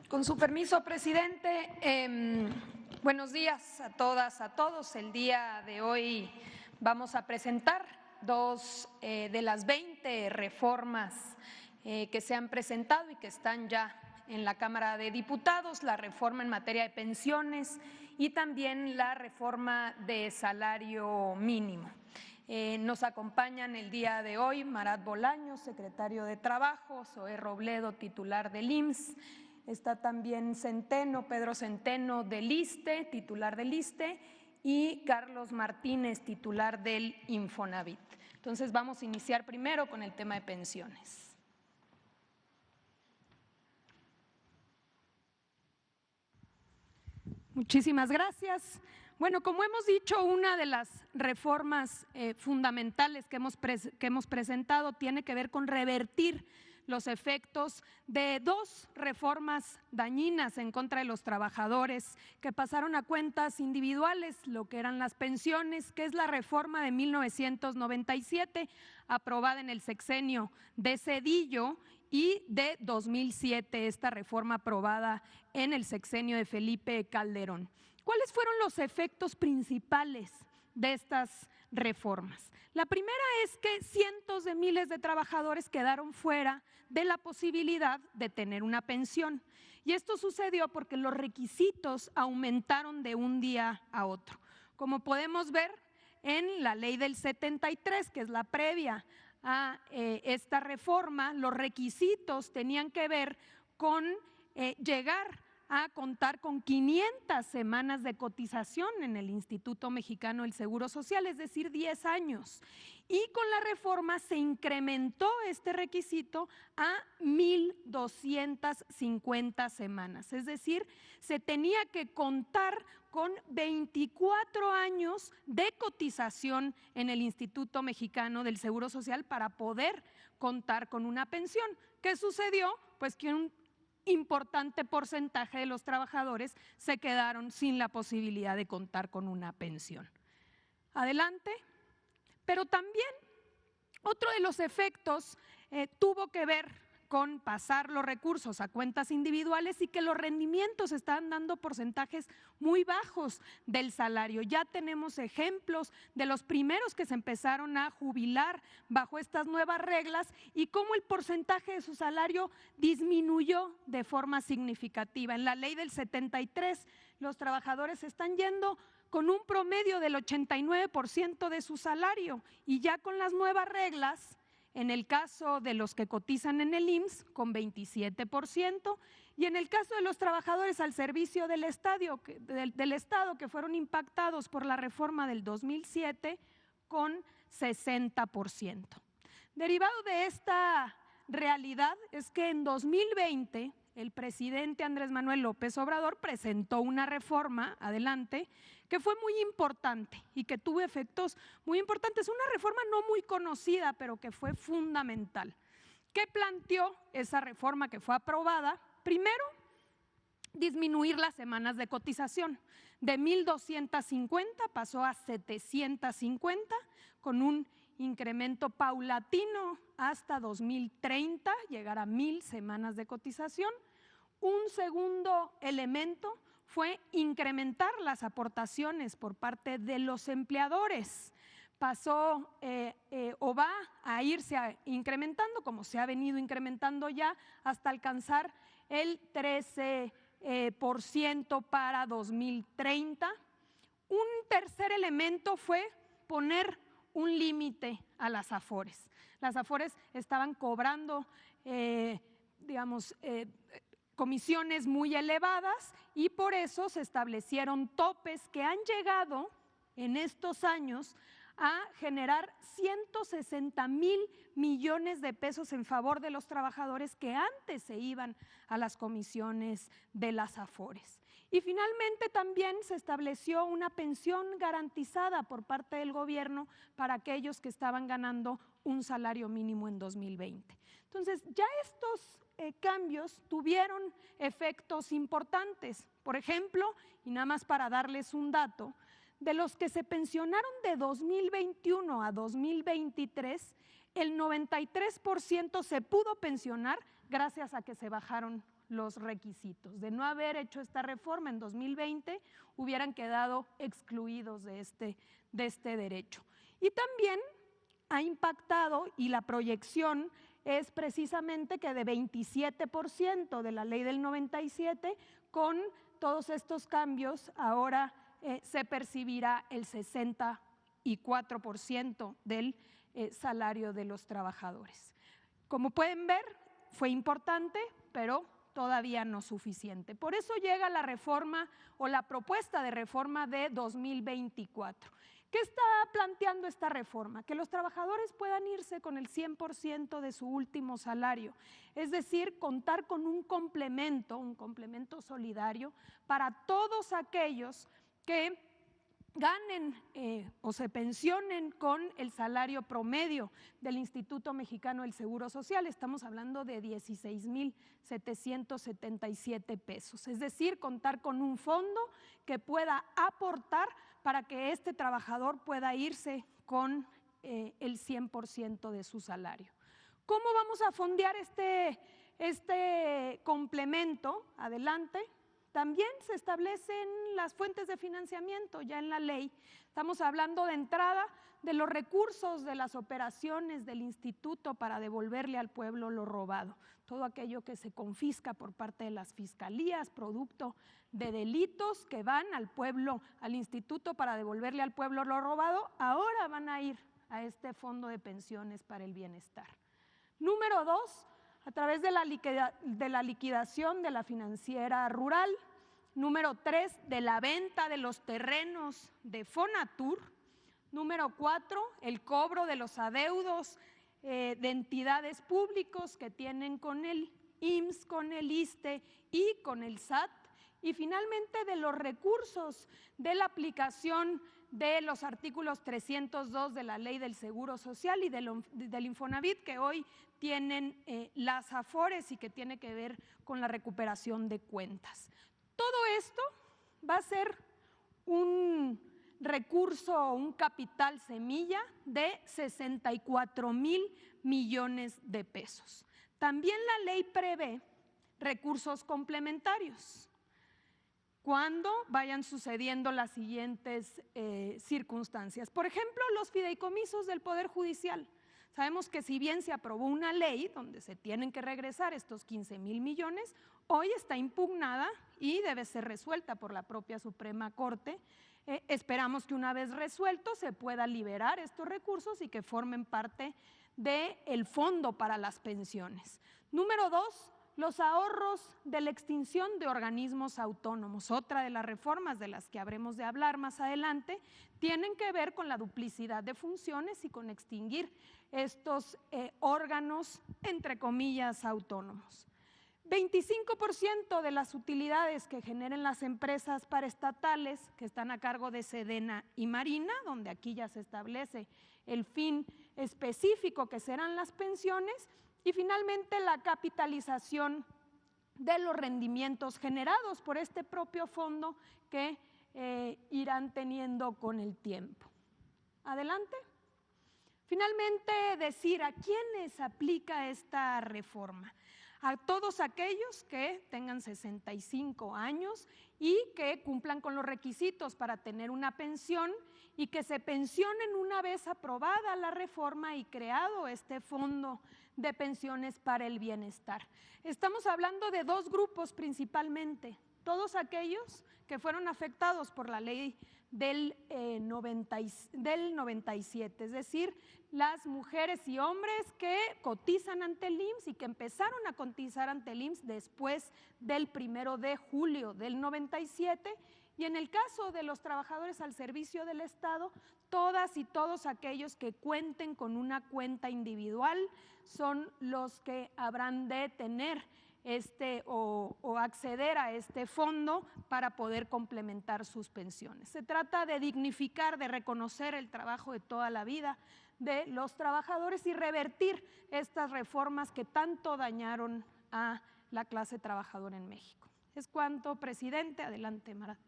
Con su permiso, presidente, buenos días a todas, a todos. El día de hoy vamos a presentar dos de las 20 reformas que se han presentado y que están ya en la Cámara de Diputados, la reforma en materia de pensiones y también la reforma de salario mínimo. Nos acompañan el día de hoy Marat Bolaños, secretario de Trabajo, Zoé Robledo, titular del IMSS, está también Centeno, Pedro Centeno del ISSSTE, titular del ISSSTE, y Carlos Martínez, titular del Infonavit. Entonces vamos a iniciar primero con el tema de pensiones. Muchísimas gracias. Bueno, como hemos dicho, una de las reformas fundamentales que hemos presentado tiene que ver con revertir los efectos de dos reformas dañinas en contra de los trabajadores que pasaron a cuentas individuales, lo que eran las pensiones, que es la reforma de 1997, aprobada en el sexenio de Zedillo, y de 2007, esta reforma aprobada en el sexenio de Felipe Calderón. ¿Cuáles fueron los efectos principales de estas reformas? La primera es que cientos de miles de trabajadores quedaron fuera de la posibilidad de tener una pensión. Y esto sucedió porque los requisitos aumentaron de un día a otro. Como podemos ver en la ley del 73, que es la previa a esta reforma, los requisitos tenían que ver con llegar a contar con 500 semanas de cotización en el Instituto Mexicano del Seguro Social, es decir, 10 años. Y con la reforma se incrementó este requisito a 1,250 semanas, es decir, se tenía que contar con 24 años de cotización en el Instituto Mexicano del Seguro Social para poder contar con una pensión. ¿Qué sucedió? Pues que un importante porcentaje de los trabajadores se quedaron sin la posibilidad de contar con una pensión. Adelante. Pero también otro de los efectos tuvo que ver con pasar los recursos a cuentas individuales y que los rendimientos estaban dando porcentajes muy bajos del salario. Ya tenemos ejemplos de los primeros que se empezaron a jubilar bajo estas nuevas reglas y cómo el porcentaje de su salario disminuyó de forma significativa. En la ley del 73, los trabajadores están yendo con un promedio del 89% de su salario y ya con las nuevas reglas, en el caso de los que cotizan en el IMSS, con 27%, y en el caso de los trabajadores al servicio del Estado, que fueron impactados por la reforma del 2007, con 60%. Derivado de esta realidad es que en 2020 el presidente Andrés Manuel López Obrador presentó una reforma, adelante, que fue muy importante y que tuvo efectos muy importantes. Una reforma no muy conocida, pero que fue fundamental. ¿Qué planteó esa reforma que fue aprobada? Primero, disminuir las semanas de cotización. De 1,250 pasó a 750, con un incremento paulatino hasta 2030, llegar a 1,000 semanas de cotización. Un segundo elemento fue incrementar las aportaciones por parte de los empleadores. Pasó o va a irse incrementando, como se ha venido incrementando ya, hasta alcanzar el 13% para 2030. Un tercer elemento fue poner un límite a las AFORES. Las AFORES estaban cobrando, comisiones muy elevadas y por eso se establecieron topes que han llegado en estos años a generar 160,000 millones de pesos en favor de los trabajadores que antes se iban a las comisiones de las AFORES. Y finalmente también se estableció una pensión garantizada por parte del gobierno para aquellos que estaban ganando un salario mínimo en 2020. Entonces, ya estos cambios tuvieron efectos importantes. Por ejemplo, y nada más para darles un dato, de los que se pensionaron de 2021 a 2023, el 93% se pudo pensionar gracias a que se bajaron los requisitos. De no haber hecho esta reforma en 2020, hubieran quedado excluidos de este derecho. Y también ha impactado, y la proyección es precisamente que de 27% de la ley del 97, con todos estos cambios, ahora se percibirá el 64% del salario de los trabajadores. Como pueden ver, fue importante, pero todavía no suficiente. Por eso llega la reforma o la propuesta de reforma de 2024. ¿Qué está planteando esta reforma? Que los trabajadores puedan irse con el 100% de su último salario, es decir, contar con un complemento solidario para todos aquellos que ganen o se pensionen con el salario promedio del Instituto Mexicano del Seguro Social. Estamos hablando de 16,777 pesos, es decir, contar con un fondo que pueda aportar para que este trabajador pueda irse con el 100% de su salario. ¿Cómo vamos a fondear este complemento? Adelante. También se establecen las fuentes de financiamiento ya en la ley. Estamos hablando de entrada de los recursos de las operaciones del instituto para devolverle al pueblo lo robado. Todo aquello que se confisca por parte de las fiscalías, producto de delitos que van al pueblo, al instituto para devolverle al pueblo lo robado, ahora van a ir a este fondo de pensiones para el bienestar. Número 2, a través de la liquidación de la financiera rural. Número 3, de la venta de los terrenos de Fonatur. Número 4, el cobro de los adeudos de entidades públicas que tienen con el IMSS, con el ISSSTE y con el SAT. Y finalmente de los recursos de la aplicación de los artículos 302 de la Ley del Seguro Social y del Infonavit, que hoy tienen las AFORES y que tiene que ver con la recuperación de cuentas. Todo esto va a ser un recurso, un capital semilla de 64,000 millones de pesos. También la ley prevé recursos complementarios cuando vayan sucediendo las siguientes circunstancias. Por ejemplo, los fideicomisos del Poder Judicial. Sabemos que si bien se aprobó una ley donde se tienen que regresar estos 15,000 millones, hoy está impugnada y debe ser resuelta por la propia Suprema Corte. Esperamos que una vez resuelto se pueda liberar estos recursos y que formen parte del fondo para las pensiones. Número 2, los ahorros de la extinción de organismos autónomos. Otra de las reformas de las que habremos de hablar más adelante tienen que ver con la duplicidad de funciones y con extinguir estos órganos, entre comillas, autónomos. 25% de las utilidades que generen las empresas paraestatales que están a cargo de Sedena y Marina, donde aquí ya se establece el fin específico que serán las pensiones, y finalmente la capitalización de los rendimientos generados por este propio fondo que irán teniendo con el tiempo. Adelante. Finalmente, decir a quiénes aplica esta reforma. A todos aquellos que tengan 65 años y que cumplan con los requisitos para tener una pensión y que se pensionen una vez aprobada la reforma y creado este fondo de pensiones para el bienestar. Estamos hablando de dos grupos principalmente, todos aquellos que fueron afectados por la ley del 97, es decir, las mujeres y hombres que cotizan ante el IMSS y que empezaron a cotizar ante el IMSS después del 1 de julio del 97, y en el caso de los trabajadores al servicio del Estado, todas y todos aquellos que cuenten con una cuenta individual son los que habrán de tener o acceder a este fondo para poder complementar sus pensiones. Se trata de dignificar, de reconocer el trabajo de toda la vida de los trabajadores y revertir estas reformas que tanto dañaron a la clase trabajadora en México. Es cuanto, presidente. Adelante, Marat.